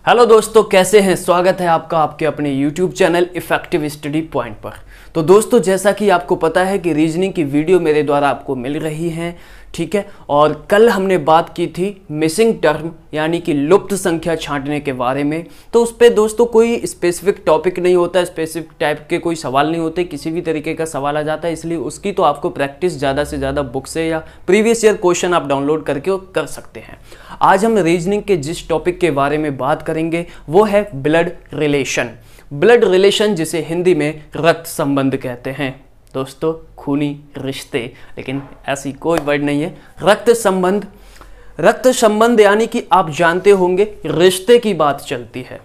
Hello दोस्तों, कैसे हैं। स्वागत है आपका आपके अपने YouTube channel effective study point पर। तो दोस्तों, जैसा कि आपको पता है कि रीजनिंग की वीडियो मेरे द्वारा आपको मिल रही है, ठीक है। और कल हमने बात की थी मिसिंग टर्म यानी कि लुप्त संख्या छांटने के बारे में। तो उस पर दोस्तों कोई स्पेसिफिक टॉपिक नहीं होता, स्पेसिफिक टाइप के कोई सवाल नहीं होते, किसी भी तरीके का सवाल आ जाता है। इसलिए उसकी तो आपको प्रैक्टिस ज़्यादा से ज़्यादा बुक से या प्रीवियस ईयर क्वेश्चन आप डाउनलोड करके कर सकते हैं। आज हम रीजनिंग के जिस टॉपिक के बारे में बात करेंगे वो है ब्लड रिलेशन। ब्लड रिलेशन जिसे हिंदी में रक्त संबंध कहते हैं दोस्तों, खूनी रिश्ते, लेकिन ऐसी कोई वर्ड नहीं है। रक्त संबंध, रक्त संबंध यानी कि आप जानते होंगे रिश्ते की बात चलती है,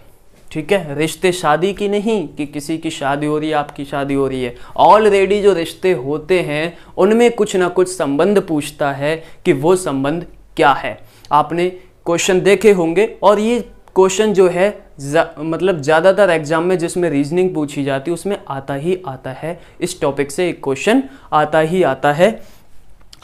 ठीक है। रिश्ते शादी की नहीं कि किसी की शादी हो रही है, आपकी शादी हो रही है। ऑलरेडी जो रिश्ते होते हैं उनमें कुछ ना कुछ संबंध पूछता है कि वो संबंध क्या है। आपने क्वेश्चन देखे होंगे और ये क्वेश्चन जो है मतलब ज़्यादातर एग्जाम में जिसमें रीजनिंग पूछी जाती है उसमें आता ही आता है। इस टॉपिक से एक क्वेश्चन आता ही आता है।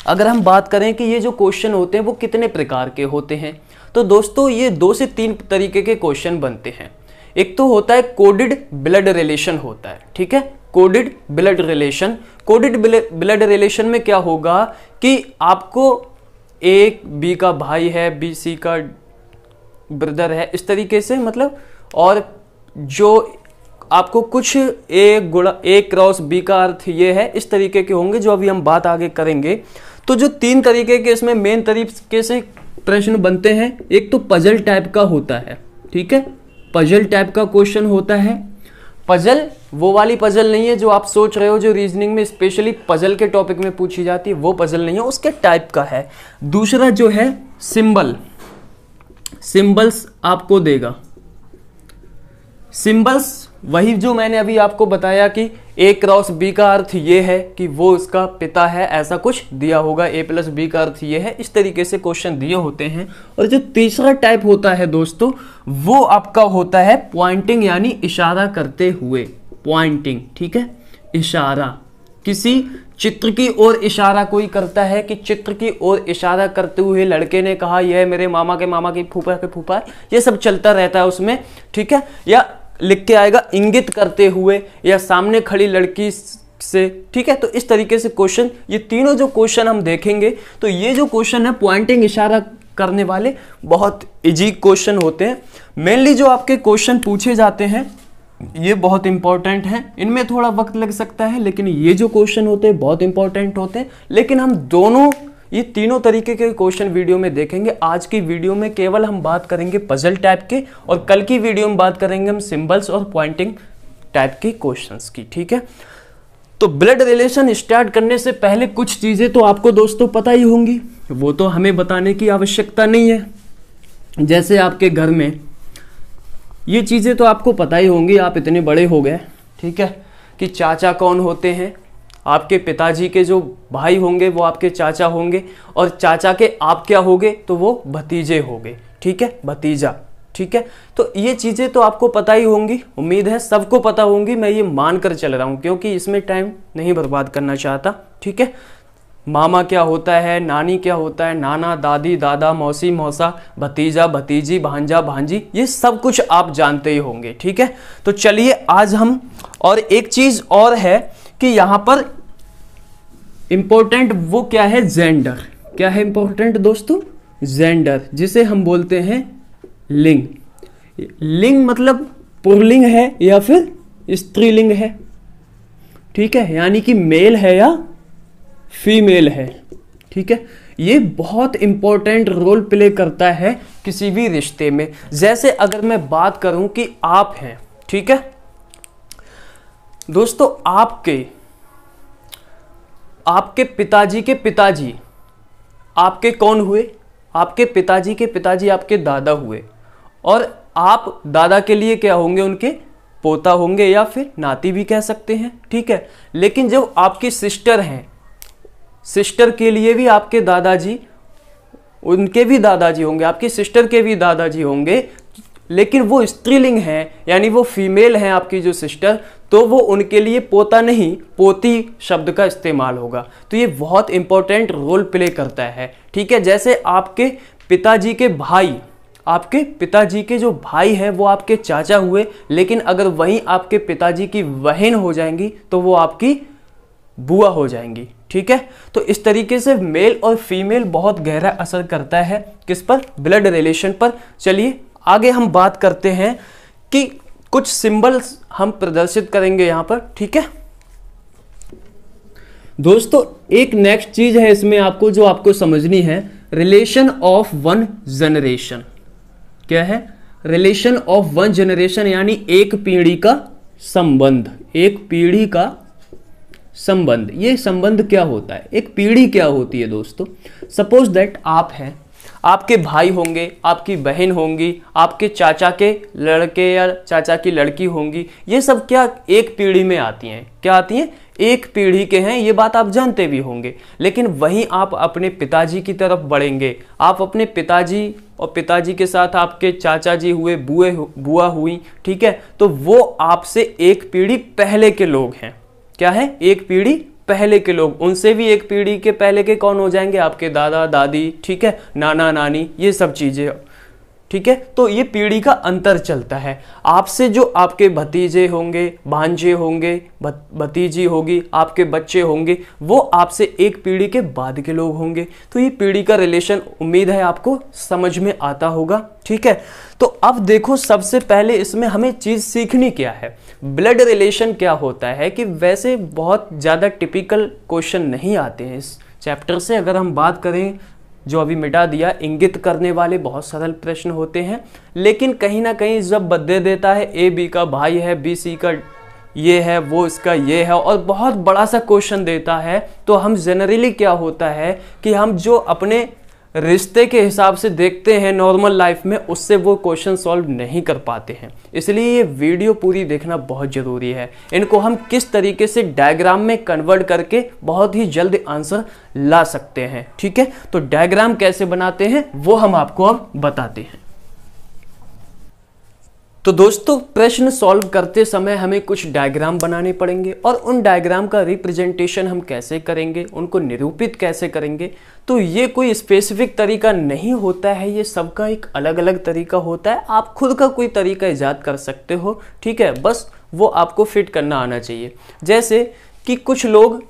अगर हम बात करें कि ये जो क्वेश्चन होते हैं वो कितने प्रकार के होते हैं, तो दोस्तों ये 2 से 3 तरीके के क्वेश्चन बनते हैं। एक तो होता है कोडेड ब्लड रिलेशन होता है, ठीक है। Coded blood relation, coded blood relation में क्या होगा कि आपको ए बी का भाई है, बी सी का ब्रदर है, इस तरीके से मतलब, और जो आपको कुछ ए क्रॉस बी का अर्थ ये है, इस तरीके के होंगे जो अभी हम बात आगे करेंगे। तो जो 3 तरीके के इसमें मेन तरीके से प्रश्न बनते हैं, एक तो पजल टाइप का होता है, ठीक है। पजल टाइप का क्वेश्चन होता है। पजल वो वाली पजल नहीं है जो आप सोच रहे हो, जो रीजनिंग में स्पेशली पजल के टॉपिक में पूछी जाती है, वो पजल नहीं है, उसके टाइप का है। दूसरा जो है सिंबल्स आपको देगा। सिंबल्स वही जो मैंने अभी आपको बताया कि ए क्रॉस बी का अर्थ ये है कि वो उसका पिता है, ऐसा कुछ दिया होगा। ए प्लस बी का अर्थ ये है, इस तरीके से क्वेश्चन दिए होते हैं। और जो तीसरा टाइप होता है दोस्तों, वो आपका होता है पॉइंटिंग यानी इशारा करते हुए। पॉइंटिंग, ठीक है, इशारा, किसी चित्र की ओर इशारा कोई करता है कि चित्र की ओर इशारा करते हुए लड़के ने कहा यह मेरे मामा के फूफा के फूफा, ये सब चलता रहता है उसमें, ठीक है। या लिख के आएगा इंगित करते हुए या सामने खड़ी लड़की से, ठीक है। तो इस तरीके से क्वेश्चन, ये तीनों जो क्वेश्चन हम देखेंगे, तो ये जो क्वेश्चन है पॉइंटिंग इशारा करने वाले बहुत इजी क्वेश्चन होते हैं। मेनली जो आपके क्वेश्चन पूछे जाते हैं ये बहुत इंपॉर्टेंट है, इनमें थोड़ा वक्त लग सकता है, लेकिन ये जो क्वेश्चन होते हैं बहुत इंपॉर्टेंट होते हैं। लेकिन हम दोनों ये तीनों तरीके के क्वेश्चन वीडियो में देखेंगे। आज की वीडियो में केवल हम बात करेंगे पजल टाइप के, और कल की वीडियो में बात करेंगे हम सिंबल्स और पॉइंटिंग टाइप के क्वेश्चंस की, ठीक है। तो ब्लड रिलेशन स्टार्ट करने से पहले कुछ चीजें तो आपको दोस्तों पता ही होंगी, वो तो हमें बताने की आवश्यकता नहीं है। जैसे आपके घर में ये चीजें तो आपको पता ही होंगी, आप इतने बड़े हो गए, ठीक है, कि चाचा कौन होते हैं। आपके पिताजी के जो भाई होंगे वो आपके चाचा होंगे, और चाचा के आप क्या होंगे, तो वो भतीजे होंगे, ठीक है, भतीजा, ठीक है। तो ये चीज़ें तो आपको पता ही होंगी, उम्मीद है सबको पता होंगी, मैं ये मान कर चल रहा हूँ क्योंकि इसमें टाइम नहीं बर्बाद करना चाहता, ठीक है। मामा क्या होता है, नानी क्या होता है, नाना दादी दादा मौसी मौसा, भतीजा भतीजी भांजा भांजी, ये सब कुछ आप जानते ही होंगे, ठीक है। तो चलिए आज हम, और एक चीज़ और है कि यहाँ पर इंपॉर्टेंट वो क्या है, जेंडर। क्या है इंपॉर्टेंट दोस्तों, जेंडर, जिसे हम बोलते हैं लिंग। लिंग मतलब पुल्लिंग है या फिर स्त्रीलिंग है, ठीक है, यानी कि मेल है या फीमेल है, ठीक है। ये बहुत इंपॉर्टेंट रोल प्ले करता है किसी भी रिश्ते में। जैसे अगर मैं बात करूं कि आप हैं, ठीक है दोस्तों, आपके पिताजी के पिताजी आपके कौन हुए, आपके पिताजी के पिताजी आपके दादा हुए, और आप दादा के लिए क्या होंगे, उनके पोता होंगे या फिर नाती भी कह सकते हैं, ठीक है। लेकिन जब आपकी सिस्टर हैं, सिस्टर के लिए भी आपके दादाजी, उनके भी दादाजी होंगे, आपकी सिस्टर के भी दादाजी होंगे, लेकिन वो स्त्रीलिंग है यानी वो फीमेल हैं आपकी जो सिस्टर, तो वो उनके लिए पोता नहीं पोती शब्द का इस्तेमाल होगा। तो ये बहुत इंपॉर्टेंट रोल प्ले करता है, ठीक है। जैसे आपके पिताजी के भाई आपके पिताजी के जो भाई है वो आपके चाचा हुए, लेकिन अगर वहीं आपके पिताजी की बहन हो जाएंगी तो वो आपकी बुआ हो जाएंगी। ठीक है, तो इस तरीके से मेल और फीमेल बहुत गहरा असर करता है किस पर, ब्लड रिलेशन पर। चलिए आगे हम बात करते हैं कि कुछ सिंबल्स हम प्रदर्शित करेंगे यहां पर। ठीक है दोस्तों, एक नेक्स्ट चीज है इसमें आपको जो आपको समझनी है, रिलेशन ऑफ वन जनरेशन। क्या है? रिलेशन ऑफ वन जनरेशन, यानी एक पीढ़ी का संबंध। एक पीढ़ी का संबंध, ये संबंध क्या होता है, एक पीढ़ी क्या होती है दोस्तों। सपोज दैट आप हैं, आपके भाई होंगे, आपकी बहन होंगी, आपके चाचा के लड़के या चाचा की लड़की होंगी, ये सब क्या एक पीढ़ी में आती हैं। क्या आती हैं? एक पीढ़ी के हैं, ये बात आप जानते भी होंगे। लेकिन वहीं आप अपने पिताजी की तरफ बढ़ेंगे, आप अपने पिताजी और पिताजी के साथ आपके चाचा जी हुए, बुआ हुई, ठीक है, तो वो आपसे एक पीढ़ी पहले के लोग हैं। क्या है? एक पीढ़ी पहले के लोग। उनसे भी एक पीढ़ी के पहले के कौन हो जाएंगे? आपके दादा दादी, ठीक है, नाना नानी, ये सब चीजें। ठीक है, तो ये पीढ़ी का अंतर चलता है। आपसे जो आपके भतीजे होंगे, भांजे होंगे, भतीजी होगी, आपके बच्चे होंगे, वो आपसे एक पीढ़ी के बाद के लोग होंगे। तो ये पीढ़ी का रिलेशन उम्मीद है आपको समझ में आता होगा। ठीक है, तो अब देखो सबसे पहले इसमें हमें चीज सीखनी क्या है, ब्लड रिलेशन क्या होता है। कि वैसे बहुत ज्यादा टिपिकल क्वेश्चन नहीं आते हैं इस चैप्टर से। अगर हम बात करें, जो अभी मिटा दिया, इंगित करने वाले बहुत सरल प्रश्न होते हैं, लेकिन कहीं ना कहीं जब दे देता है ए बी का भाई है, बी सी का ये है, वो इसका ये है, और बहुत बड़ा सा क्वेश्चन देता है, तो हम जनरली क्या होता है कि हम जो अपने रिश्ते के हिसाब से देखते हैं नॉर्मल लाइफ में, उससे वो क्वेश्चन सॉल्व नहीं कर पाते हैं। इसलिए ये वीडियो पूरी देखना बहुत ज़रूरी है। इनको हम किस तरीके से डायग्राम में कन्वर्ट करके बहुत ही जल्द आंसर ला सकते हैं। ठीक है, तो डायग्राम कैसे बनाते हैं वो हम आपको अब बताते हैं। तो दोस्तों, प्रश्न सॉल्व करते समय हमें कुछ डायग्राम बनाने पड़ेंगे, और उन डायग्राम का रिप्रेजेंटेशन हम कैसे करेंगे, उनको निरूपित कैसे करेंगे। तो ये कोई स्पेसिफिक तरीका नहीं होता है, ये सबका एक अलग अलग तरीका होता है। आप खुद का कोई तरीका ईजाद कर सकते हो। ठीक है, बस वो आपको फिट करना आना चाहिए। जैसे कि कुछ लोग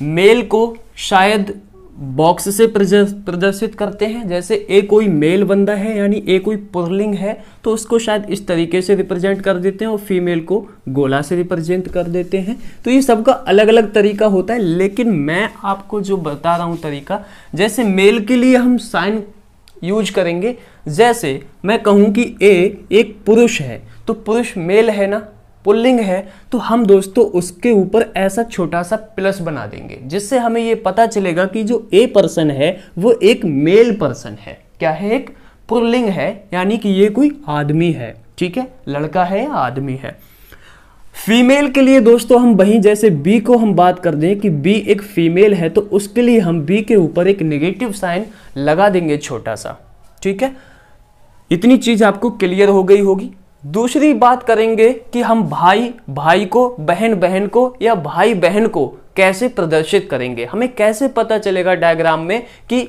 मेल को शायद बॉक्स से प्रदर्शित करते हैं। जैसे ए कोई मेल बंदा है, यानी ए कोई पुल्लिंग है, तो उसको शायद इस तरीके से रिप्रेजेंट कर देते हैं, और फीमेल को गोला से रिप्रेजेंट कर देते हैं। तो ये सबका अलग अलग तरीका होता है, लेकिन मैं आपको जो बता रहा हूँ तरीका, जैसे मेल के लिए हम साइन यूज करेंगे। जैसे मैं कहूँ कि ए एक पुरुष है, तो पुरुष मेल है ना, पुल्लिंग है, तो हम दोस्तों उसके ऊपर ऐसा छोटा सा प्लस बना देंगे, जिससे हमें ये पता चलेगा कि जो ए पर्सन है वो एक मेल पर्सन है। क्या है? एक पुल्लिंग है, यानी कि ये कोई आदमी है। ठीक है, लड़का है या आदमी है। फीमेल के लिए दोस्तों हम वहीं जैसे बी को हम बात कर दें कि बी एक फीमेल है, तो उसके लिए हम बी के ऊपर एक नेगेटिव साइन लगा देंगे छोटा सा। ठीक है, इतनी चीज आपको क्लियर हो गई होगी। दूसरी बात करेंगे कि हम भाई भाई को, बहन बहन को, या भाई बहन को कैसे प्रदर्शित करेंगे। हमें कैसे पता चलेगा डायग्राम में कि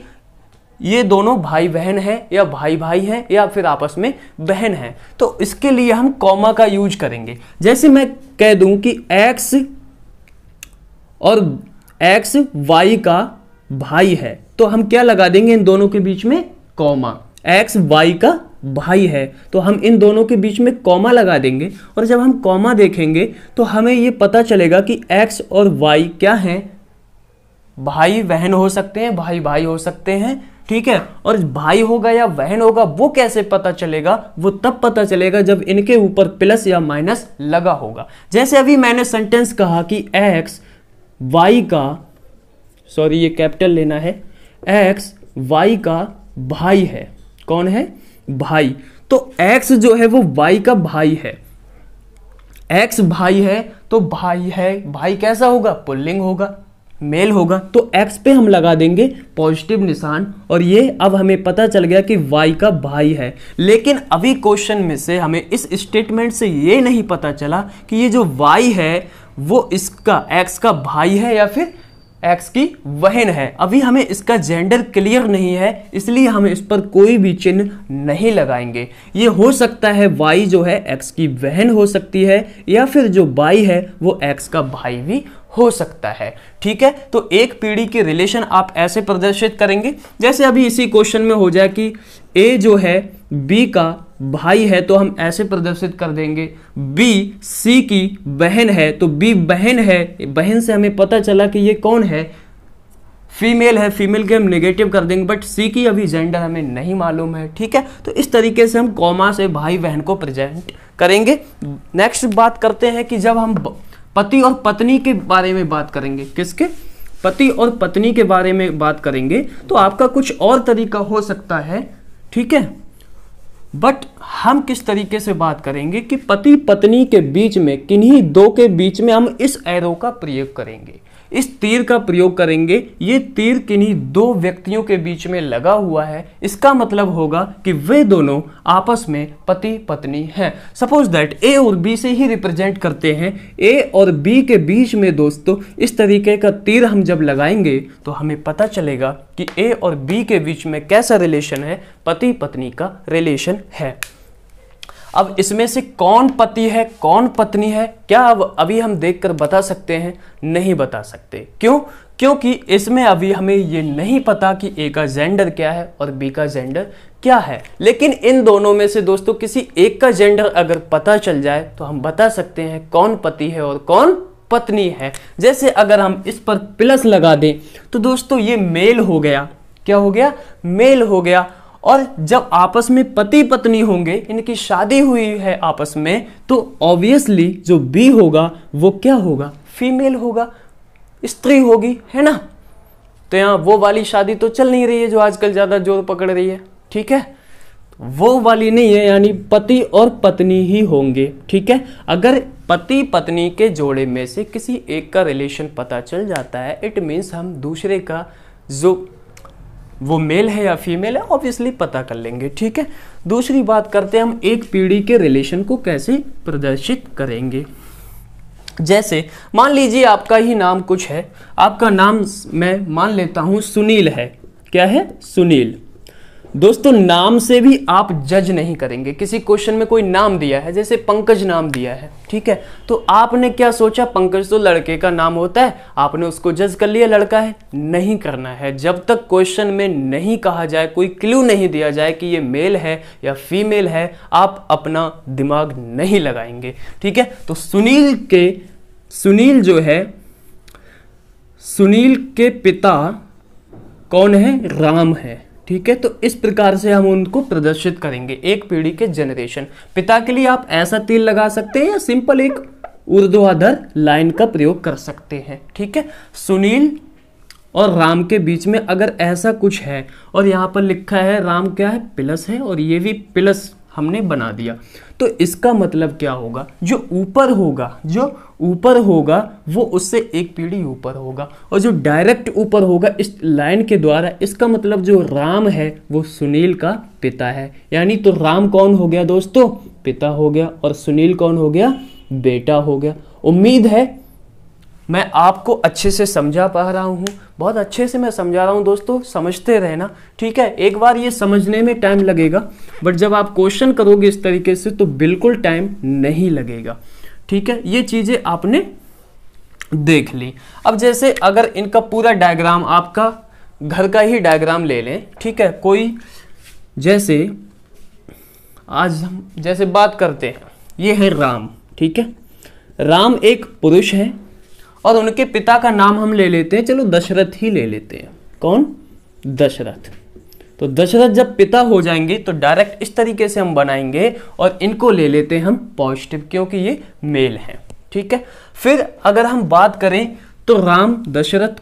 ये दोनों भाई बहन हैं, या भाई भाई हैं, या फिर आपस में बहन हैं। तो इसके लिए हम कॉमा का यूज करेंगे। जैसे मैं कह दूं कि x और x y का भाई है, तो हम क्या लगा देंगे इन दोनों के बीच में? कॉमा। x y का भाई है, तो हम इन दोनों के बीच में कॉमा लगा देंगे, और जब हम कॉमा देखेंगे तो हमें ये पता चलेगा कि x और y क्या हैं? भाई बहन हो सकते हैं, भाई भाई हो सकते हैं। ठीक है, और भाई होगा या बहन होगा वो कैसे पता चलेगा? वो तब पता चलेगा जब इनके ऊपर प्लस या माइनस लगा होगा। जैसे अभी मैंने सेंटेंस कहा कि x y का, सॉरी ये कैपिटल लेना है, x y का भाई है। कौन है? भाई। तो x जो है वो y का भाई है। x भाई है, तो भाई है, भाई कैसा होगा? पुल्लिंग होगा, मेल होगा। तो x पे हम लगा देंगे पॉजिटिव निशान, और ये अब हमें पता चल गया कि y का भाई है। लेकिन अभी क्वेश्चन में से हमें इस स्टेटमेंट से ये नहीं पता चला कि ये जो y है वो इसका x का भाई है या फिर एक्स की बहन है। अभी हमें इसका जेंडर क्लियर नहीं है, इसलिए हम इस पर कोई भी चिन्ह नहीं लगाएंगे। ये हो सकता है वाई जो है एक्स की बहन हो सकती है, या फिर जो वाई है वो एक्स का भाई भी हो सकता है। ठीक है, तो एक पीढ़ी के रिलेशन आप ऐसे प्रदर्शित करेंगे, जैसे अभी इसी क्वेश्चन में हो जाए कि ए जो है बी का भाई है, तो हम ऐसे प्रदर्शित कर देंगे। बी सी की बहन है, तो बी बहन है, बहन से हमें पता चला कि ये कौन है, फीमेल है, फीमेल के हम नेगेटिव कर देंगे, बट सी की अभी जेंडर हमें नहीं मालूम है। ठीक है, तो इस तरीके से हम कॉमा से भाई बहन को प्रेजेंट करेंगे। नेक्स्ट बात करते हैं कि जब हम पति और पत्नी के बारे में बात करेंगे, किसके, पति और पत्नी के बारे में बात करेंगे, तो आपका कुछ और तरीका हो सकता है। ठीक है, बट हम किस तरीके से बात करेंगे कि पति पत्नी के बीच में, किन्हीं दो के बीच में हम इस एरो का प्रयोग करेंगे, इस तीर का प्रयोग करेंगे। ये तीर किन्हीं दो व्यक्तियों के बीच में लगा हुआ है, इसका मतलब होगा कि वे दोनों आपस में पति पत्नी हैं। सपोज दैट ए और बी से ही रिप्रेजेंट करते हैं। ए और बी के बीच में दोस्तों इस तरीके का तीर हम जब लगाएंगे तो हमें पता चलेगा कि ए और बी के बीच में कैसा रिलेशन है, पति पत्नी का रिलेशन है। अब इसमें से कौन पति है कौन पत्नी है, क्या अब अभी हम देखकर बता सकते हैं? नहीं बता सकते। क्यों? क्योंकि इसमें अभी हमें ये नहीं पता कि ए का जेंडर क्या है और बी का जेंडर क्या है। लेकिन इन दोनों में से दोस्तों किसी एक का जेंडर अगर पता चल जाए तो हम बता सकते हैं कौन पति है और कौन पत्नी है। जैसे अगर हम इस पर प्लस लगा दें तो दोस्तों ये मेल हो गया। क्या हो गया? मेल हो गया। और जब आपस में पति पत्नी होंगे, इनकी शादी हुई है आपस में, तो ऑब्वियसली जो बी होगा वो क्या होगा? फीमेल होगा, स्त्री होगी, है ना। तो यहाँ वो वाली शादी तो चल नहीं रही है जो आजकल ज्यादा जोर पकड़ रही है। ठीक है, वो वाली नहीं है, यानी पति और पत्नी ही होंगे। ठीक है, अगर पति पत्नी के जोड़े में से किसी एक का रिलेशन पता चल जाता है, इट मीन्स हम दूसरे का जो वो मेल है या फीमेल है ऑब्वियसली पता कर लेंगे। ठीक है, दूसरी बात करते हैं हम एक पीढ़ी के रिलेशन को कैसे प्रदर्शित करेंगे। जैसे मान लीजिए आपका ही नाम कुछ है, आपका नाम मैं मान लेता हूं सुनील है। क्या है? सुनील। दोस्तों नाम से भी आप जज नहीं करेंगे। किसी क्वेश्चन में कोई नाम दिया है, जैसे पंकज नाम दिया है, ठीक है, तो आपने क्या सोचा? पंकज तो लड़के का नाम होता है, आपने उसको जज कर लिया लड़का है। नहीं करना है। जब तक क्वेश्चन में नहीं कहा जाए, कोई क्लू नहीं दिया जाए कि ये मेल है या फीमेल है, आप अपना दिमाग नहीं लगाएंगे। ठीक है, तो सुनील जो है, सुनील के पिता कौन है? राम है। ठीक है, तो इस प्रकार से हम उनको प्रदर्शित करेंगे एक पीढ़ी के जनरेशन। पिता के लिए आप ऐसा तीर लगा सकते हैं या सिंपल एक ऊर्ध्वाधर लाइन का प्रयोग कर सकते हैं। ठीक है, सुनील और राम के बीच में अगर ऐसा कुछ है और यहाँ पर लिखा है राम क्या है? प्लस है, और ये भी प्लस हमने बना दिया, तो इसका मतलब क्या होगा? जो ऊपर होगा वो उससे एक पीढ़ी ऊपर होगा, और जो डायरेक्ट ऊपर होगा इस लाइन के द्वारा, इसका मतलब जो राम है वो सुनील का पिता है। यानी तो राम कौन हो गया दोस्तों? पिता हो गया, और सुनील कौन हो गया? बेटा हो गया। उम्मीद है मैं आपको अच्छे से समझा पा रहा हूँ। बहुत अच्छे से मैं समझा रहा हूँ दोस्तों, समझते रहना। ठीक है, एक बार ये समझने में टाइम लगेगा, बट जब आप क्वेश्चन करोगे इस तरीके से तो बिल्कुल टाइम नहीं लगेगा। ठीक है, ये चीजें आपने देख ली। अब जैसे अगर इनका पूरा डायग्राम, आपका घर का ही डायग्राम ले लें। ठीक है, कोई जैसे आज हम जैसे बात करते हैं, ये है राम। ठीक है, राम एक पुरुष है और उनके पिता का नाम हम ले लेते हैं, चलो दशरथ ही ले लेते हैं। कौन? दशरथ। तो दशरथ जब पिता हो जाएंगे तो डायरेक्ट इस तरीके से हम बनाएंगे, और इनको ले लेते हैं हम पॉजिटिव, क्योंकि ये मेल हैं। ठीक है, फिर अगर हम बात करें तो राम दशरथ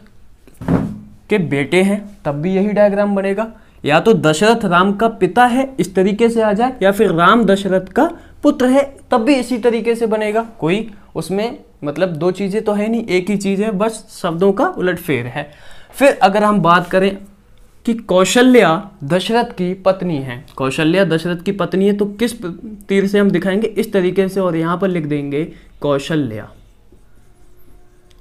के बेटे हैं, तब भी यही डायग्राम बनेगा। या तो दशरथ राम का पिता है, इस तरीके से आ जाए, या फिर राम दशरथ का पुत्र है, तब भी इसी तरीके से बनेगा। कोई उसमें मतलब दो चीजें तो है नहीं, एक ही चीज है, बस शब्दों का उलटफेर है। फिर अगर हम बात करें कि कौशल्या दशरथ की पत्नी है, कौशल्या दशरथ की पत्नी है, तो किस तीर से हम दिखाएंगे? इस तरीके से, और यहां पर लिख देंगे कौशल्या।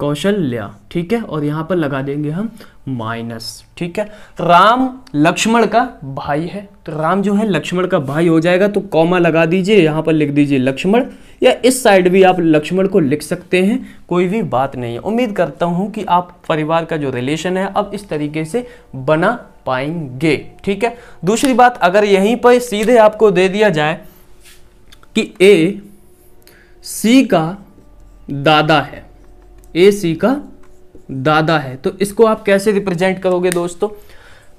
कौशल्या, ठीक है, और यहाँ पर लगा देंगे हम माइनस, ठीक है। राम लक्ष्मण का भाई है, तो राम जो है लक्ष्मण का भाई हो जाएगा, तो कॉमा लगा दीजिए, यहाँ पर लिख दीजिए लक्ष्मण, या इस साइड भी आप लक्ष्मण को लिख सकते हैं, कोई भी बात नहीं है। उम्मीद करता हूँ कि आप परिवार का जो रिलेशन है अब इस तरीके से बना पाएंगे, ठीक है। दूसरी बात, अगर यहीं पर सीधे आपको दे दिया जाए कि ए सी का दादा है, ए सी का दादा है, तो इसको आप कैसे रिप्रेजेंट करोगे दोस्तों?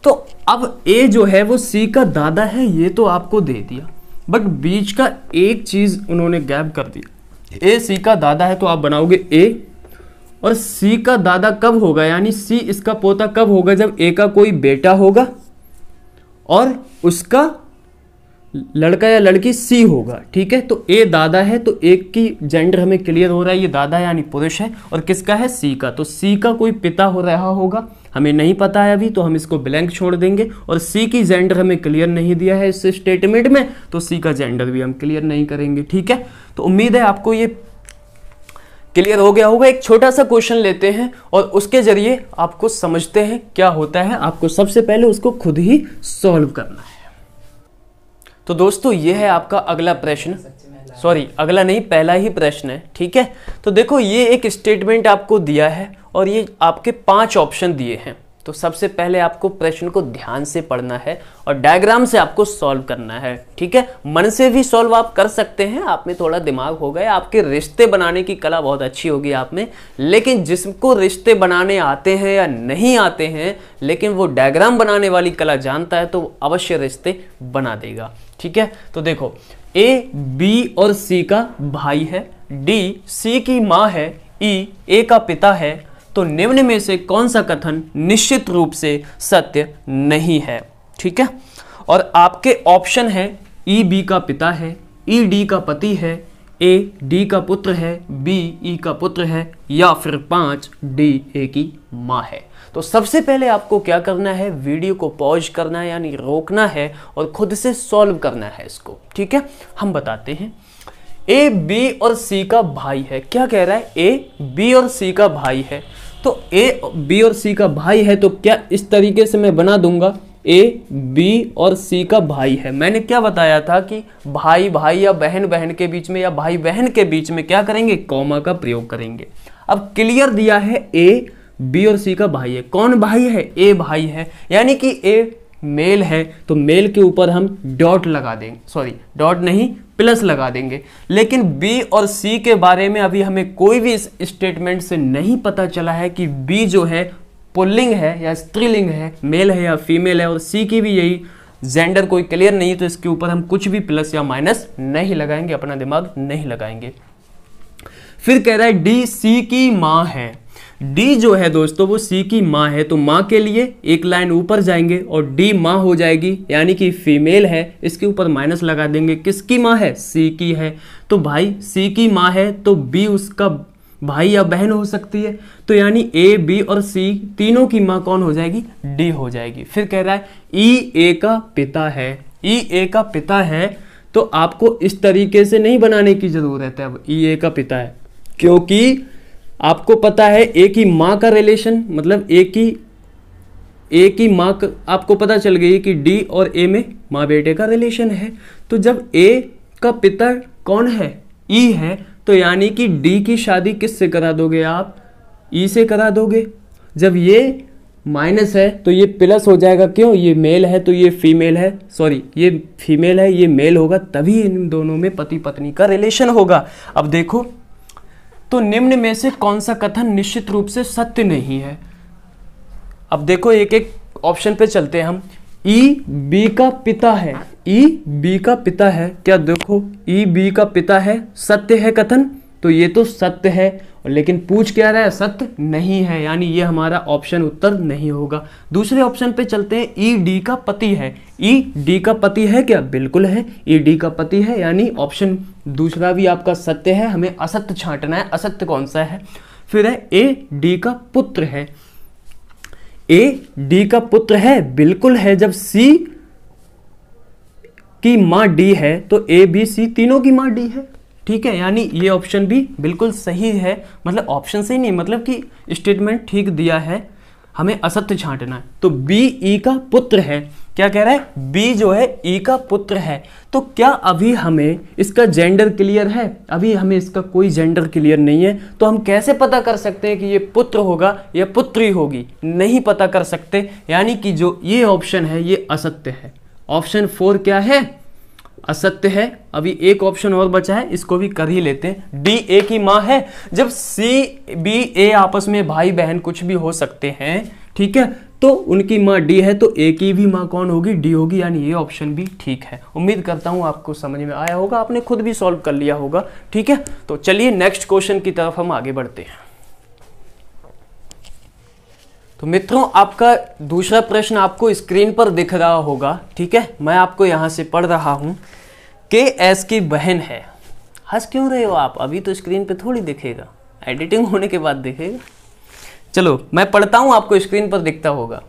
तो अब ए जो है वो सी का दादा है, ये तो आपको दे दिया, बट बीच का एक चीज उन्होंने गैप कर दिया। ए सी का दादा है तो आप बनाओगे ए, और सी का दादा कब होगा, यानी सी इसका पोता कब होगा, जब ए का कोई बेटा होगा और उसका लड़का या लड़की सी होगा, ठीक है। तो ए दादा है, तो एक की जेंडर हमें क्लियर हो रहा है, ये दादा यानी पुरुष है, और किसका है, सी का, तो सी का कोई पिता हो रहा होगा, हमें नहीं पता है अभी, तो हम इसको ब्लैंक छोड़ देंगे। और सी की जेंडर हमें क्लियर नहीं दिया है इस स्टेटमेंट में, तो सी का जेंडर भी हम क्लियर नहीं करेंगे, ठीक है। तो उम्मीद है आपको ये क्लियर हो गया होगा। एक छोटा सा क्वेश्चन लेते हैं और उसके जरिए आपको समझते हैं क्या होता है। आपको सबसे पहले उसको खुद ही सॉल्व करना है। तो दोस्तों ये है आपका अगला प्रश्न, सॉरी अगला नहीं, पहला ही प्रश्न है, ठीक है। तो देखो ये एक स्टेटमेंट आपको दिया है और ये आपके 5 ऑप्शन दिए हैं। तो सबसे पहले आपको प्रश्न को ध्यान से पढ़ना है और डायग्राम से आपको सॉल्व करना है, ठीक है। मन से भी सॉल्व आप कर सकते हैं, आप में थोड़ा दिमाग हो गया, आपके रिश्ते बनाने की कला बहुत अच्छी होगी आप में। लेकिन जिसको रिश्ते बनाने आते हैं या नहीं आते हैं, लेकिन वो डायग्राम बनाने वाली कला जानता है, तो अवश्य रिश्ते बना देगा, ठीक है। तो देखो ए बी और सी का भाई है, डी सी की माँ है, ई ए का पिता है, तो निम्न में से कौन सा कथन निश्चित रूप से सत्य नहीं है, ठीक है। और आपके ऑप्शन है ई बी का पिता है, ई डी का पति है, ए डी का पुत्र है, बी ई का पुत्र है, या फिर 5 डी ए की माँ है। तो सबसे पहले आपको क्या करना है, वीडियो को पॉज करना है, यानी रोकना है और खुद से सॉल्व करना है इसको, ठीक है। हम बताते हैं। ए बी और सी का भाई है, क्या कह रहा है, ए बी और सी का भाई है, तो ए बी और सी का भाई है, तो क्या इस तरीके से मैं बना दूंगा, ए बी और सी का भाई है। मैंने क्या बताया था कि भाई भाई या बहन बहन के बीच में या भाई बहन के बीच में क्या करेंगे, कॉमा का प्रयोग करेंगे। अब क्लियर दिया है ए बी और सी का भाई है, कौन भाई है, ए भाई है, यानी कि ए मेल है, तो मेल के ऊपर हम डॉट लगा देंगे, सॉरी डॉट नहीं प्लस लगा देंगे। लेकिन बी और सी के बारे में अभी हमें कोई भी इस स्टेटमेंट से नहीं पता चला है कि बी जो है पुल्लिंग है या स्त्रीलिंग है, मेल है या फीमेल है, और सी की भी यही जेंडर कोई क्लियर नहीं है, तो इसके ऊपर हम कुछ भी प्लस या माइनस नहीं लगाएंगे, अपना दिमाग नहीं लगाएंगे। फिर कह रहा है डी सी की माँ है, डी जो है दोस्तों वो सी की माँ है, तो माँ के लिए एक लाइन ऊपर जाएंगे और डी माँ हो जाएगी, यानी कि फीमेल है, इसके ऊपर माइनस लगा देंगे। किसकी माँ है, सी की है, तो भाई सी की माँ है, तो बी उसका भाई या बहन हो सकती है, तो यानी ए बी और सी तीनों की माँ कौन हो जाएगी, डी हो जाएगी। फिर कह रहा है ई ए का पिता है, ई ए का पिता है, तो आपको इस तरीके से नहीं बनाने की जरूरत है। अब ई ए का पिता है, क्योंकि आपको पता है एक ही माँ का रिलेशन, मतलब एक ही माँ का, आपको पता चल गई कि डी और ए में माँ बेटे का रिलेशन है। तो जब ए का पिता कौन है, ई है, तो यानी कि डी की शादी किससे करा दोगे आप, ई से करा दोगे। जब ये माइनस है तो ये प्लस हो जाएगा, क्यों, ये मेल है तो ये फीमेल है, सॉरी ये फीमेल है ये मेल होगा, तभी इन दोनों में पति पत्नी का रिलेशन होगा। अब देखो तो निम्न में से कौन सा कथन निश्चित रूप से सत्य नहीं है। अब देखो एक एक ऑप्शन पे चलते हैं हम। ई बी का पिता है, ई बी का पिता है, क्या देखो ई बी का पिता है, सत्य है कथन, तो ये तो सत्य है, लेकिन पूछ क्या रहा है, सत्य नहीं है, यानी ये हमारा ऑप्शन उत्तर नहीं होगा। दूसरे ऑप्शन पे चलते हैं। ई डी का पति है, ई डी का पति है क्या, बिल्कुल है, ई डी का पति है, यानी ऑप्शन दूसरा भी आपका सत्य है, हमें असत्य छांटना है, असत्य कौन सा है। फिर है ए डी का पुत्र है, ए डी का पुत्र है, बिल्कुल है, जब सी की माँ डी है तो ए बी सी तीनों की माँ डी है, ठीक है, यानी ये ऑप्शन भी बिल्कुल सही है, मतलब ऑप्शन सही नहीं, मतलब कि स्टेटमेंट ठीक दिया है, हमें असत्य छांटना है। तो बी ई का पुत्र है, क्या कह रहा है, बी जो है ई का पुत्र है। तो क्या अभी हमें इसका जेंडर क्लियर है, अभी हमें इसका कोई जेंडर क्लियर नहीं है, तो हम कैसे पता कर सकते हैं कि ये पुत्र होगा या पुत्री होगी, नहीं पता कर सकते, यानी कि जो ये ऑप्शन है ये असत्य है। ऑप्शन 4 क्या है, असत्य है। अभी एक ऑप्शन और बचा है, इसको भी कर ही लेते हैं। डी ए की माँ है, जब सी बी ए आपस में भाई बहन कुछ भी हो सकते हैं, ठीक है, तो उनकी माँ डी है, तो ए की भी माँ कौन होगी, डी होगी, यानी ये ऑप्शन भी ठीक है। उम्मीद करता हूँ आपको समझ में आया होगा, आपने खुद भी सॉल्व कर लिया होगा, ठीक है। तो चलिए नेक्स्ट क्वेश्चन की तरफ हम आगे बढ़ते हैं। तो मित्रों, आपका दूसरा प्रश्न आपको स्क्रीन पर दिख रहा होगा, ठीक है, मैं आपको यहां से पढ़ रहा हूं। के एस की बहन है, हंस क्यों रहे हो आप, अभी तो स्क्रीन पे थोड़ी दिखेगा, एडिटिंग होने के बाद दिखेगा। चलो मैं पढ़ता हूं, आपको स्क्रीन पर दिखता होगा।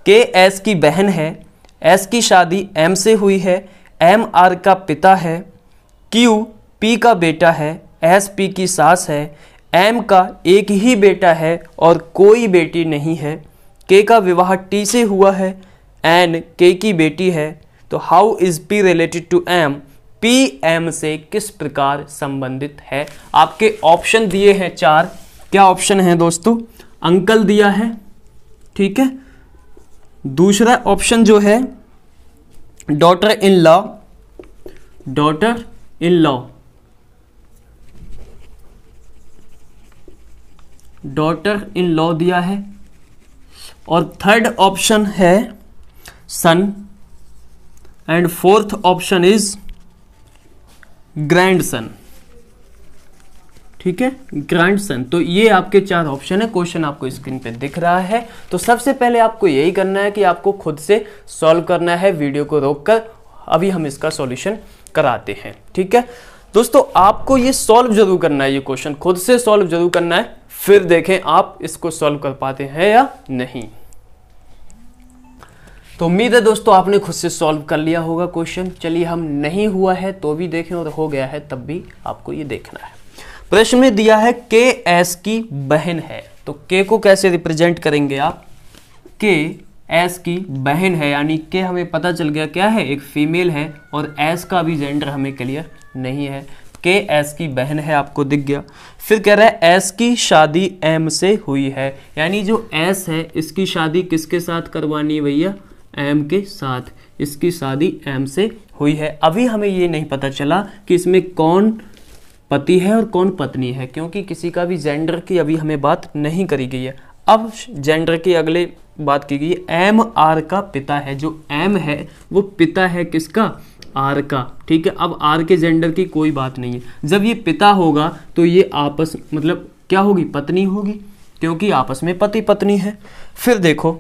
के एस की बहन है, एस की शादी एम से हुई है, एम आर का पिता है, क्यू पी का बेटा है, एस पी की सास है, एम का एक ही बेटा है और कोई बेटी नहीं है, के का विवाह टी से हुआ है, एन के की बेटी है। तो how is P related to M, P M से किस प्रकार संबंधित है। आपके ऑप्शन दिए हैं 4, क्या ऑप्शन है दोस्तों, अंकल दिया है, ठीक है, दूसरा ऑप्शन जो है daughter in law, daughter in law, daughter in law दिया है, और थर्ड ऑप्शन है son, and fourth option is grandson, ठीक है, ग्रैंडसन। तो ये आपके 4 ऑप्शन है, क्वेश्चन आपको स्क्रीन पे दिख रहा है। तो सबसे पहले आपको यही करना है कि आपको खुद से सॉल्व करना है, वीडियो को रोककर। अभी हम इसका सॉल्यूशन कराते हैं, ठीक है दोस्तों। आपको ये सॉल्व जरूर करना है, ये क्वेश्चन खुद से सॉल्व जरूर करना है, फिर देखें आप इसको सॉल्व कर पाते हैं या नहीं। तो उम्मीद है दोस्तों आपने खुद से सॉल्व कर लिया होगा क्वेश्चन। चलिए, हम नहीं हुआ है तो भी देखें और हो गया है तब भी आपको ये देखना है। प्रश्न में दिया है के एस की बहन है, तो के को कैसे रिप्रेजेंट करेंगे आप, के एस की बहन है, यानी के हमें पता चल गया क्या है, एक फीमेल है, और एस का भी जेंडर हमें क्लियर नहीं है। के एस की बहन है, आपको दिख गया। फिर कह रहा है एस की शादी एम से हुई है, यानी जो एस है इसकी शादी किसके साथ करवानी है भैया, एम के साथ, इसकी शादी एम से हुई है। अभी हमें ये नहीं पता चला कि इसमें कौन पति है और कौन पत्नी है, क्योंकि किसी का भी जेंडर की अभी हमें बात नहीं करी गई है। अब जेंडर की अगले बात की गई है। एम आर का पिता है, जो एम है वो पिता है किसका, आर का, ठीक है। अब आर के जेंडर की कोई बात नहीं है। जब ये पिता होगा तो ये आपस मतलब क्या होगी, पत्नी होगी, क्योंकि आपस में पति पत्नी है। फिर देखो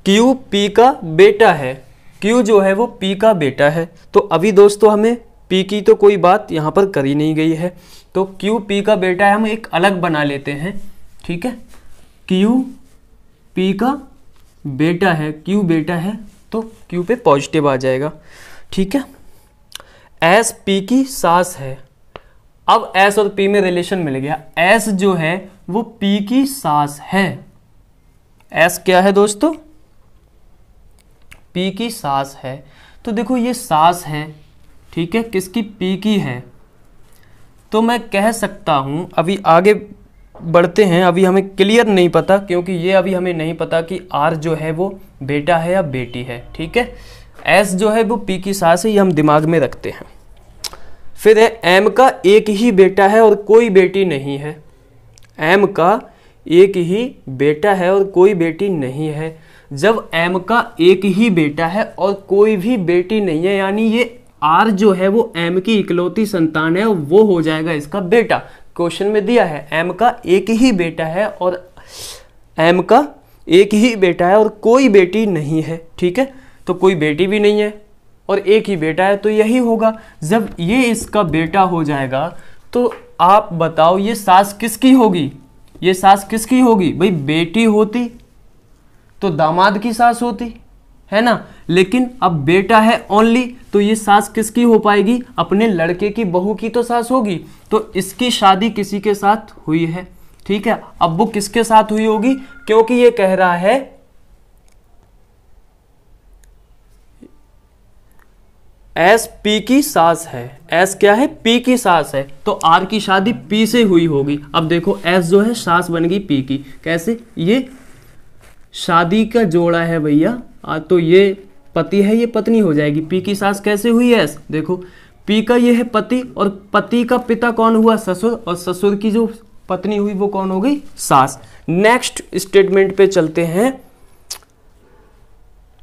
क्यू पी का बेटा है, क्यू जो है वो पी का बेटा है। तो अभी दोस्तों हमें पी की तो कोई बात यहाँ पर करी नहीं गई है, तो क्यू पी का बेटा है, हम एक अलग बना लेते हैं, ठीक है। क्यू पी का बेटा है, क्यू बेटा है तो क्यू पे पॉजिटिव आ जाएगा, ठीक है। एस पी की सास है, अब एस और पी में रिलेशन मिल गया। एस जो है वो पी की सास है, एस क्या है दोस्तों, पी की सास है। तो देखो ये सास है, ठीक है, किसकी, पी की है। तो मैं कह सकता हूं, अभी आगे बढ़ते हैं, अभी हमें क्लियर नहीं पता, क्योंकि ये अभी हमें नहीं पता कि आर जो है वो बेटा है या बेटी है, ठीक है। एस जो है वो पी की सास है, ये हम दिमाग में रखते हैं। फिर है एम का एक ही बेटा है और कोई बेटी नहीं है, एम का एक ही बेटा है और कोई बेटी नहीं है। जब एम का एक ही बेटा है और कोई भी बेटी नहीं है, यानी ये आर जो है वो एम की इकलौती संतान है, वो हो जाएगा इसका बेटा। क्वेश्चन में दिया है एम का एक ही बेटा है और एम का एक ही बेटा है और कोई बेटी नहीं है, ठीक है। तो कोई बेटी भी नहीं है और एक ही बेटा है, तो यही होगा। जब ये इसका बेटा हो जाएगा तो आप बताओ ये सास किसकी होगी, ये सास किसकी होगी भाई, बेटी होती तो दामाद की सास होती, है ना, लेकिन अब बेटा है ओनली, तो ये सास किसकी हो पाएगी, अपने लड़के की बहू की तो सास होगी। तो इसकी शादी किसी के साथ हुई है, ठीक है। अब वो किसके साथ हुई होगी, क्योंकि ये कह रहा है एस पी की सास है, एस क्या है, पी की सास है, तो आर की शादी पी से हुई होगी। अब देखो एस जो है सास बन गई पी की, कैसे, ये शादी का जोड़ा है भैया, तो ये पति है, ये पत्नी हो जाएगी। पी की सास कैसे हुई एस, देखो पी का ये है पति, और पति का पिता कौन हुआ, ससुर, और ससुर की जो पत्नी हुई वो कौन हो गई, सास। नेक्स्ट स्टेटमेंट पे चलते हैं।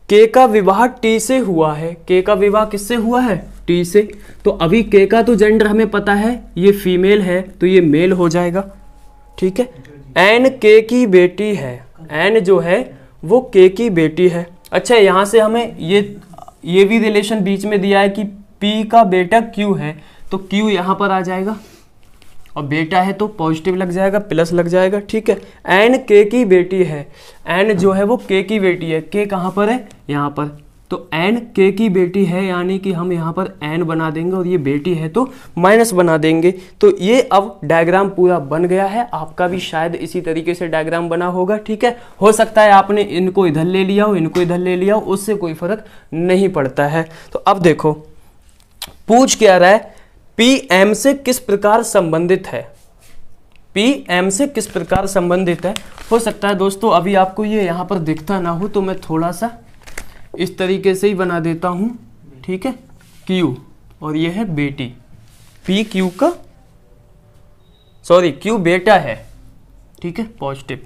के का विवाह टी से हुआ है, के का विवाह किससे हुआ है, टी से। तो अभी के का तो जेंडर हमें पता है, ये फीमेल है तो ये मेल हो जाएगा, ठीक है। एन के की बेटी है, एन जो है वो के की बेटी है। अच्छा, यहां से हमें ये भी रिलेशन बीच में दिया है कि पी का बेटा क्यू है, तो क्यू यहां पर आ जाएगा, और बेटा है तो पॉजिटिव लग जाएगा, प्लस लग जाएगा, ठीक है। एन के की बेटी है, एन जो है वो के की बेटी है, के कहाँ पर है, यहाँ पर, तो एन के की बेटी है, यानी कि हम यहाँ पर एन बना देंगे और ये बेटी है तो माइनस बना देंगे। तो ये अब डायग्राम पूरा बन गया है, आपका भी शायद इसी तरीके से डायग्राम बना होगा, ठीक है। हो सकता है आपने इनको इधर ले लिया हो, इनको इधर ले लिया हो, उससे कोई फर्क नहीं पड़ता है। तो अब देखो पूछ क्या रहा है, पी एम से किस प्रकार संबंधित है, पी एम से किस प्रकार संबंधित है। हो सकता है दोस्तों अभी आपको ये यहाँ पर दिखता ना हो, तो मैं थोड़ा सा इस तरीके से ही बना देता हूँ, ठीक है। क्यू और ये है बेटी, पी क्यू का, सॉरी क्यू बेटा है, ठीक है, पॉजिटिव।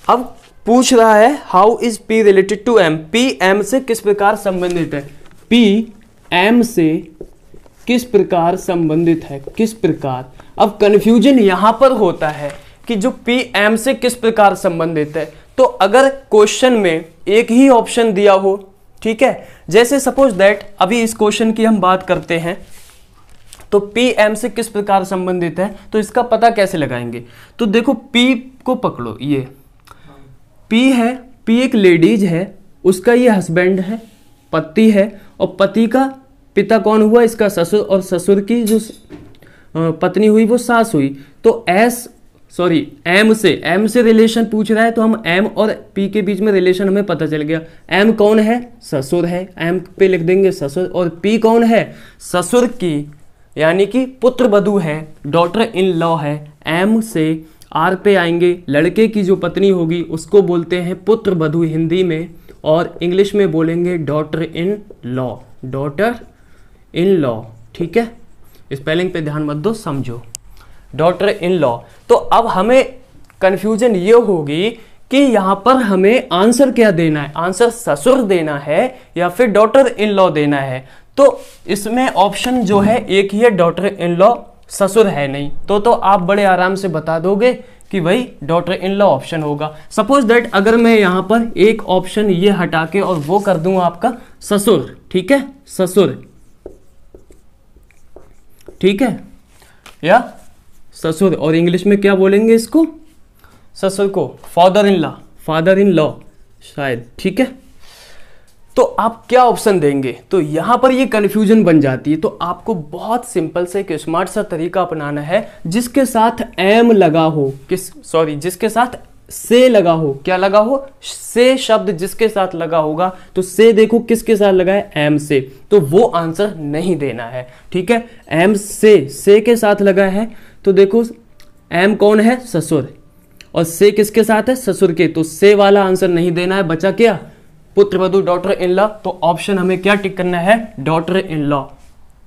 अब पूछ रहा है how is P related to M, P M से किस प्रकार संबंधित है, पी एम से किस प्रकार संबंधित है, किस प्रकार। अब कंफ्यूजन यहां पर होता है कि जो पी एम से किस प्रकार संबंधित है, तो अगर क्वेश्चन में एक ही ऑप्शन दिया हो, ठीक है, जैसे सपोज दैट अभी इस क्वेश्चन की हम बात करते हैं, तो पी एम से किस प्रकार संबंधित है, तो इसका पता कैसे लगाएंगे। तो देखो पी को पकड़ो, ये पी है, पी एक लेडीज है, उसका ये हस्बैंड है, पति है, और पति का पिता कौन हुआ, इसका ससुर, और ससुर की जो पत्नी हुई वो सास हुई। तो एम से रिलेशन पूछ रहा है, तो हम एम और पी के बीच में रिलेशन हमें पता चल गया। एम कौन है, ससुर है, एम पे लिख देंगे ससुर, और पी कौन है, ससुर की यानी कि पुत्र वधू है, डॉटर इन लॉ है। एम से आर पे आएंगे, लड़के की जो पत्नी होगी उसको बोलते हैं पुत्र वधू हिंदी में, और इंग्लिश में बोलेंगे daughter in law, daughter in law, ठीक है। स्पेलिंग पे ध्यान मत दो, समझो, डॉटर इन लॉ। तो अब हमें कंफ्यूजन ये होगी कि यहां पर हमें आंसर क्या देना है, आंसर ससुर देना है या फिर डॉटर इन लॉ देना है। तो इसमें ऑप्शन जो है एक ही है, डॉटर इन लॉ, ससुर है नहीं। तो आप बड़े आराम से बता दोगे कि भाई डॉटर इन लॉ ऑप्शन होगा। सपोज दैट अगर मैं यहां पर एक ऑप्शन ये हटा के और वो कर दूं आपका ससुर, ठीक है, ससुर, ठीक है, या ससुर, और इंग्लिश में क्या बोलेंगे इसको, ससुर को फादर इन लॉ शायद, ठीक है। तो आप क्या ऑप्शन देंगे, तो यहां पर ये कंफ्यूजन बन जाती है। तो आपको बहुत सिंपल से एक स्मार्ट सा तरीका अपनाना है, जिसके साथ एम लगा हो, जिसके साथ से लगा हो, क्या लगा हो, से शब्द जिसके साथ लगा होगा, तो से देखो किसके साथ लगा है, एम से, तो वो आंसर नहीं देना है, ठीक है। एम से के साथ लगा है, तो देखो एम कौन है, ससुर, और से किसके साथ है, ससुर के, तो से वाला आंसर नहीं देना है। बचा क्या, पुत्र वधू, डॉटर इन लॉ। तो ऑप्शन हमें क्या टिक करना है, डॉटर इन लॉ।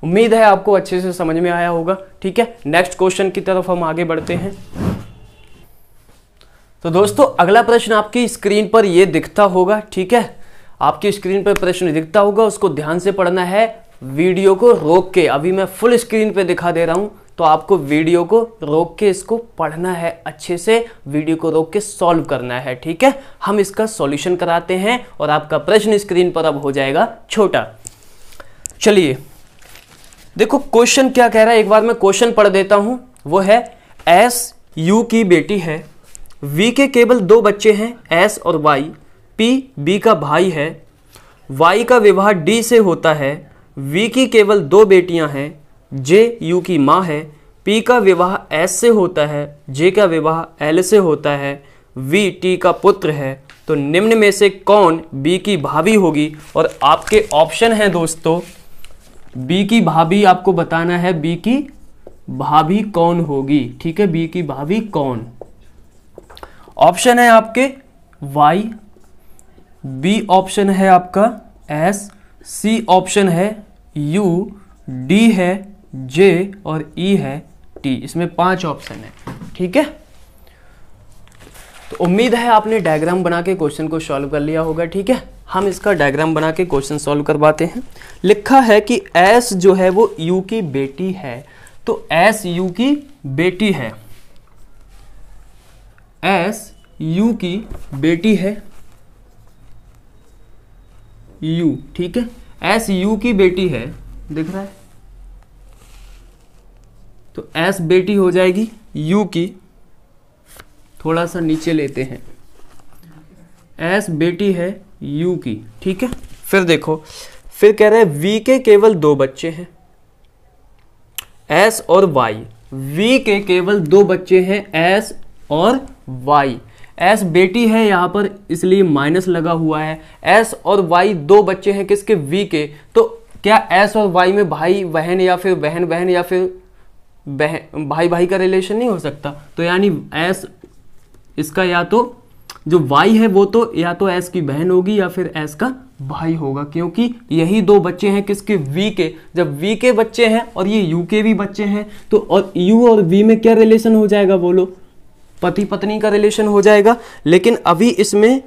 उम्मीद है आपको अच्छे से समझ में आया होगा, ठीक है। नेक्स्ट क्वेश्चन की तरफ हम आगे बढ़ते हैं। तो दोस्तों अगला प्रश्न आपकी स्क्रीन पर ये दिखता होगा, ठीक है, आपकी स्क्रीन पर प्रश्न दिखता होगा, उसको ध्यान से पढ़ना है, वीडियो को रोक के। अभी मैं फुल स्क्रीन पे दिखा दे रहा हूं, तो आपको वीडियो को रोक के इसको पढ़ना है, अच्छे से वीडियो को रोक के सॉल्व करना है, ठीक है। हम इसका सॉल्यूशन कराते हैं और आपका प्रश्न स्क्रीन पर अब हो जाएगा छोटा। चलिए देखो क्वेश्चन क्या कह रहा है, एक बार मैं क्वेश्चन पढ़ देता हूं। वो है एस यू की बेटी है, वी के केवल 2 बच्चे हैं, एस और वाई। P B का भाई है, Y का विवाह D से होता है, V की केवल 2 बेटियां हैं, J U की माँ है, P का विवाह S से होता है, J का विवाह L से होता है, V T का पुत्र है, तो निम्न में से कौन B की भाभी होगी? और आपके ऑप्शन हैं दोस्तों, B की भाभी आपको बताना है, B की भाभी कौन होगी, ठीक है, B की भाभी कौन? ऑप्शन है आपके Y, B ऑप्शन है आपका S, C ऑप्शन है U, D है J और E है T। इसमें 5 ऑप्शन है, ठीक है। तो उम्मीद है आपने डायग्राम बना के क्वेश्चन को सॉल्व कर लिया होगा, ठीक है। हम इसका डायग्राम बना के क्वेश्चन सॉल्व करवाते हैं। लिखा है कि S जो है वो U की बेटी है, तो S U की बेटी है, S U की बेटी है, U, ठीक है, S U की बेटी है, दिख रहा है, तो S बेटी हो जाएगी U की, थोड़ा सा नीचे लेते हैं, S बेटी है U की, ठीक है। फिर देखो, फिर कह रहे हैं V के केवल 2 बच्चे हैं, S और Y, V के केवल 2 बच्चे हैं, S और Y, S बेटी है यहाँ पर इसलिए माइनस लगा हुआ है, S और Y 2 बच्चे हैं किसके? V के, तो क्या S और Y में भाई बहन या फिर बहन बहन या फिर भाई भाई का रिलेशन नहीं हो सकता? तो यानी S इसका या तो जो Y है वो तो या तो S की बहन होगी या फिर S का भाई होगा, क्योंकि यही 2 बच्चे हैं किसके? V के। जब V के बच्चे हैं और ये U के भी बच्चे हैं, तो और U और V में क्या रिलेशन हो जाएगा बोलो? पति पत्नी का रिलेशन हो जाएगा। लेकिन अभी इसमें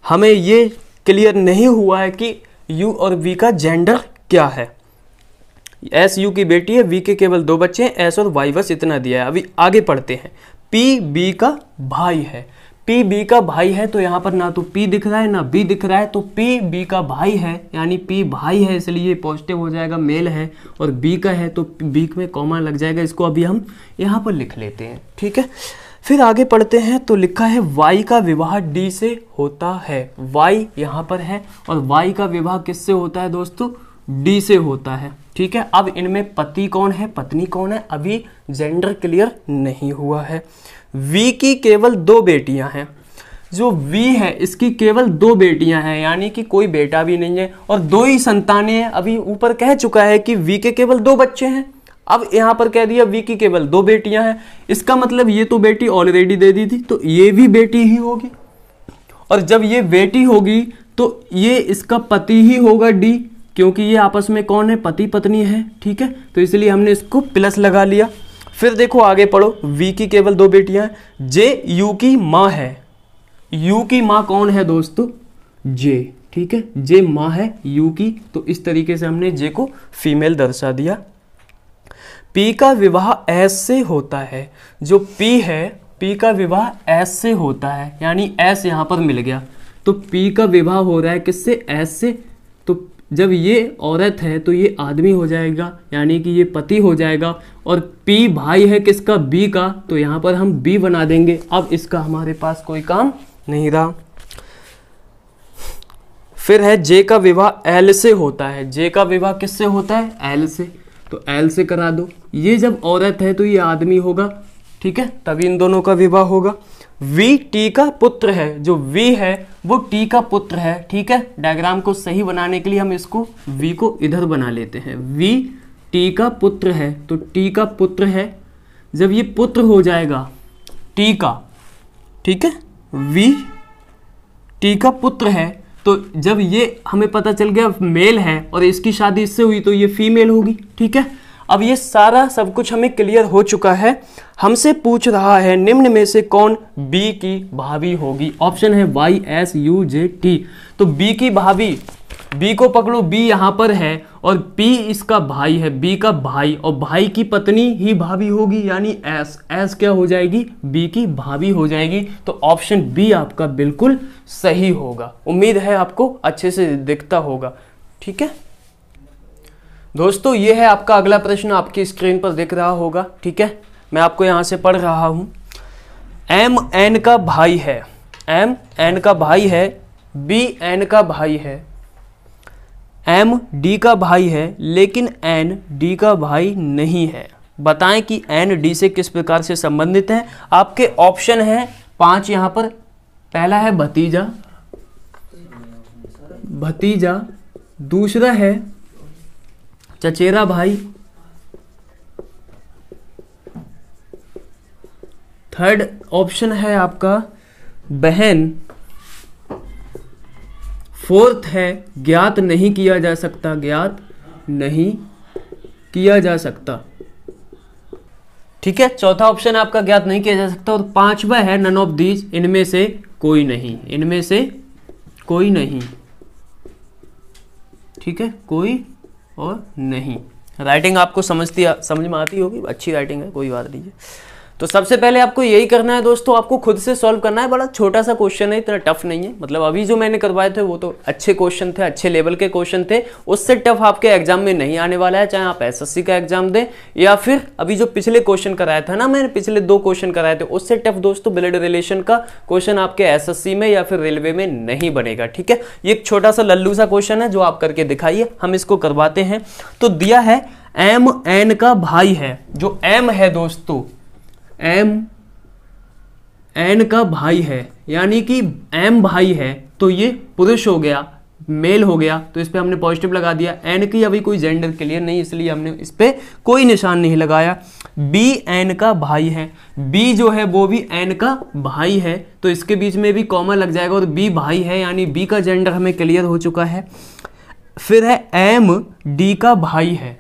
हमें ये क्लियर नहीं हुआ है कि U और V का जेंडर क्या है। S U की बेटी है, V के केवल 2 बच्चे हैं, S और Y बस इतना दिया है। अभी आगे पढ़ते हैं। P B का भाई है, P B का भाई है, तो यहाँ पर ना तो P दिख रहा है ना B दिख रहा है, तो P B का भाई है, यानी P भाई है इसलिए पॉजिटिव हो जाएगा, मेल है, और B का है तो B में कॉमा लग जाएगा। इसको अभी हम यहाँ पर लिख लेते हैं, ठीक है। फिर आगे पढ़ते हैं, तो लिखा है Y का विवाह D से होता है, Y यहाँ पर है और Y का विवाह किससे होता है दोस्तों? D से होता है, ठीक है। अब इनमें पति कौन है पत्नी कौन है अभी जेंडर क्लियर नहीं हुआ है। V की केवल 2 बेटियां हैं, जो V है इसकी केवल 2 बेटियां हैं, यानी कि कोई बेटा भी नहीं है और 2 ही संतानें हैं। अभी ऊपर कह चुका है कि V के केवल 2 बच्चे हैं, अब यहाँ पर कह दिया V की केवल 2 बेटियां हैं, इसका मतलब ये तो बेटी ऑलरेडी दे दी थी, तो ये भी बेटी ही होगी, और जब ये बेटी होगी तो ये इसका पति ही होगा D, क्योंकि ये आपस में कौन है? पति पत्नी है, ठीक है। तो इसलिए हमने इसको प्लस लगा लिया। फिर देखो आगे पढ़ो, V की केवल 2 बेटियां हैं, J U की माँ है, U की माँ कौन है दोस्तों? J, ठीक है, J माँ है U की, तो इस तरीके से हमने J को फीमेल दर्शा दिया। P का विवाह S से होता है, जो P है P का विवाह S से होता है, यानी S यहाँ पर मिल गया, तो P का विवाह हो रहा है किससे? S से। तो जब ये औरत है तो ये आदमी हो जाएगा, यानी कि ये पति हो जाएगा, और P भाई है किसका? B का, तो यहाँ पर हम B बना देंगे। अब इसका हमारे पास कोई काम नहीं रहा। फिर है J का विवाह L से होता है, J का विवाह किससे होता है? L से, तो L से करा दो। ये जब औरत है तो ये आदमी होगा, ठीक है, तभी इन दोनों का विवाह होगा। V T का पुत्र है, जो V है वो T का पुत्र है, ठीक है। डायग्राम को सही बनाने के लिए हम इसको V को इधर बना लेते हैं। V T का पुत्र है, तो T का पुत्र है, जब ये पुत्र हो जाएगा T का, ठीक है, V T का पुत्र है, तो जब ये हमें पता चल गया मेल है और इसकी शादी इससे हुई तो ये फीमेल होगी, ठीक है। अब ये सारा सब कुछ हमें क्लियर हो चुका है। हमसे पूछ रहा है निम्न में से कौन B की भाभी होगी। ऑप्शन है Y S U J T, तो B की भाभी, B को पकड़ो, B यहाँ पर है और P इसका भाई है, B का भाई, और भाई की पत्नी ही भाभी होगी, यानी S क्या हो जाएगी? B की भाभी हो जाएगी। तो ऑप्शन B आपका बिल्कुल सही होगा। उम्मीद है आपको अच्छे से दिखता होगा, ठीक है दोस्तों। ये है आपका अगला प्रश्न, आपकी स्क्रीन पर दिख रहा होगा, ठीक है। मैं आपको यहाँ से पढ़ रहा हूँ। M N का भाई है, M N का भाई है, बी एन का भाई है, एम डी का भाई है, लेकिन एन डी का भाई नहीं है। बताएं कि एन डी से किस प्रकार से संबंधित है। आपके ऑप्शन है 5 यहाँ पर। पहला है भतीजा, भतीजा, दूसरा है चचेरा भाई, थर्ड ऑप्शन है आपका बहन, फोर्थ है ज्ञात नहीं किया जा सकता, ज्ञात नहीं किया जा सकता। ठीक है, चौथा ऑप्शन आपका ज्ञात नहीं किया जा सकता, और पांचवा है नन ऑफ दीज, इनमें से कोई नहीं, इनमें से कोई नहीं। ठीक है, कोई और नहीं। राइटिंग आपको समझ में आती होगी, अच्छी राइटिंग है, कोई बात नहीं है। तो सबसे पहले आपको यही करना है दोस्तों, आपको खुद से सॉल्व करना है। बड़ा छोटा सा क्वेश्चन है, इतना टफ नहीं है। मतलब अभी जो मैंने करवाए थे वो तो अच्छे क्वेश्चन थे, अच्छे लेवल के क्वेश्चन थे, उससे टफ आपके एग्जाम में नहीं आने वाला है, चाहे आप एसएससी का एग्जाम दें या फिर अभी जो पिछले क्वेश्चन कराया था ना मैंने, पिछले 2 क्वेश्चन कराए थे, उससे टफ दोस्तों ब्लड रिलेशन का क्वेश्चन आपके एसएससी में या फिर रेलवे में नहीं बनेगा। ठीक है, ये एक छोटा सा लल्लू सा क्वेश्चन है जो आप करके दिखाइए, हम इसको करवाते हैं। तो दिया है एम एन का भाई है, जो एम है दोस्तों, एम एन का भाई है, यानी कि एम भाई है तो ये पुरुष हो गया, मेल हो गया, तो इस पे हमने पॉजिटिव लगा दिया। एन की अभी कोई जेंडर क्लियर नहीं, इसलिए हमने इस पे कोई निशान नहीं लगाया। बी एन का भाई है, बी जो है वो भी एन का भाई है, तो इसके बीच में भी कॉमा लग जाएगा, और बी भाई है यानी बी का जेंडर हमें क्लियर हो चुका है। फिर है एम डी का भाई है,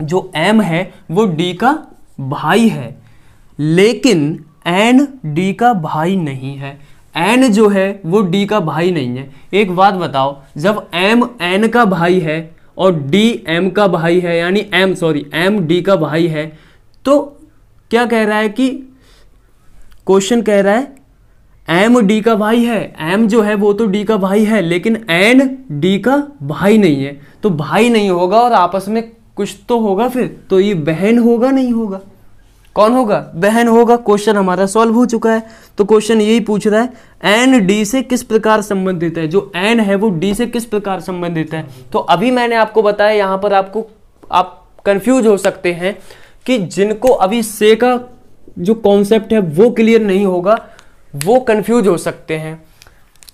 जो एम है वो डी का भाई है, लेकिन एन डी का भाई नहीं है। एन जो है वो डी का भाई नहीं है। एक बात बताओ, जब एम एन का भाई है और डी एम का भाई है, यानी एम डी का भाई है, तो क्या कह रहा है कि क्वेश्चन कह रहा है एम डी का भाई है, एम जो है वो तो डी का भाई है, लेकिन एन डी का भाई नहीं है। तो भाई नहीं होगा और आपस में कुछ तो होगा, फिर तो ये बहन होगा, नहीं होगा? कौन होगा? बहन होगा। क्वेश्चन हमारा सॉल्व हो चुका है। तो क्वेश्चन यही पूछ रहा है एन डी से किस प्रकार संबंधित है, जो एन है वो डी से किस प्रकार संबंधित है। तो अभी मैंने आपको बताया, यहां पर आप कंफ्यूज हो सकते हैं कि जिनको अभी से का जो कॉन्सेप्ट है वो क्लियर नहीं होगा, वो कंफ्यूज हो सकते हैं।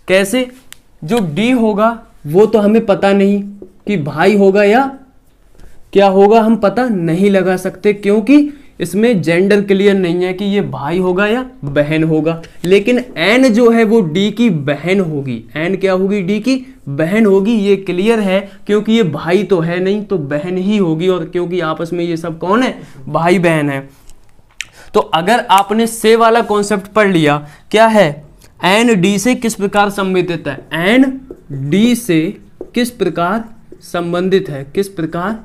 कैसे? जो डी होगा वो तो हमें पता नहीं कि भाई होगा या क्या होगा, हम पता नहीं लगा सकते, क्योंकि इसमें जेंडर क्लियर नहीं है कि ये भाई होगा या बहन होगा। लेकिन एन जो है वो डी की बहन होगी। एन क्या होगी? डी की बहन होगी, ये क्लियर है, क्योंकि ये भाई तो है नहीं, तो बहन ही होगी, और क्योंकि आपस में ये सब कौन है? भाई बहन है। तो अगर आपने से वाला कॉन्सेप्ट पढ़ लिया, क्या है? एन डी से किस प्रकार संबंधित है, एन डी से किस प्रकार संबंधित है, किस प्रकार,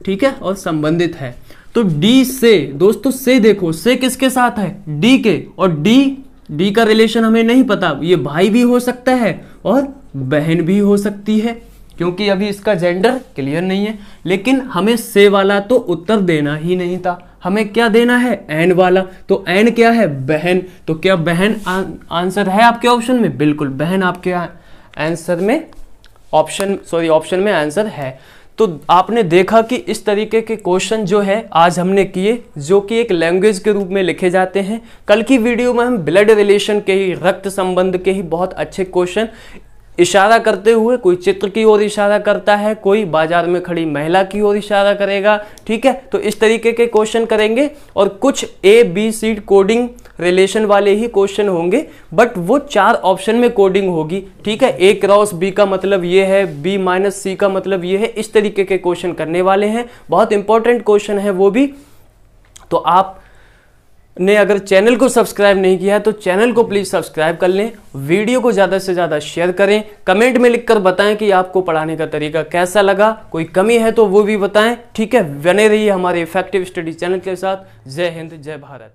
ठीक है, और संबंधित है। तो डी से दोस्तों, से देखो, से किसके साथ है? डी के, और डी का रिलेशन हमें नहीं पता, ये भाई भी हो सकता है और बहन भी हो सकती है, क्योंकि अभी इसका जेंडर क्लियर नहीं है। लेकिन हमें से वाला तो उत्तर देना ही नहीं था, हमें क्या देना है? एन वाला। तो एन क्या है? बहन। तो क्या बहन आंसर है आपके ऑप्शन में? बिल्कुल, बहन आपके आंसर में ऑप्शन में आंसर है। तो आपने देखा कि इस तरीके के क्वेश्चन जो है आज हमने किए, जो कि एक लैंग्वेज के रूप में लिखे जाते हैं। कल की वीडियो में हम ब्लड रिलेशन के ही, रक्त संबंध के ही बहुत अच्छे क्वेश्चन इशारा करते हुए, कोई चित्र की ओर इशारा करता है, कोई बाजार में खड़ी महिला की ओर इशारा करेगा, ठीक है। तो इस तरीके के क्वेश्चन करेंगे, और कुछ ABC कोडिंग रिलेशन वाले ही क्वेश्चन होंगे, बट वो 4 ऑप्शन में कोडिंग होगी, ठीक है। A क्रॉस B का मतलब ये है, B माइनस C का मतलब ये है, इस तरीके के क्वेश्चन करने वाले हैं। बहुत इंपॉर्टेंट क्वेश्चन है वो भी। तो आप ने अगर चैनल को सब्सक्राइब नहीं किया है तो चैनल को प्लीज सब्सक्राइब कर लें, वीडियो को ज़्यादा से ज़्यादा शेयर करें, कमेंट में लिखकर बताएं कि आपको पढ़ाने का तरीका कैसा लगा, कोई कमी है तो वो भी बताएं, ठीक है। बने रहिए हमारे इफेक्टिव स्टडी चैनल के साथ। जय हिंद, जय भारत।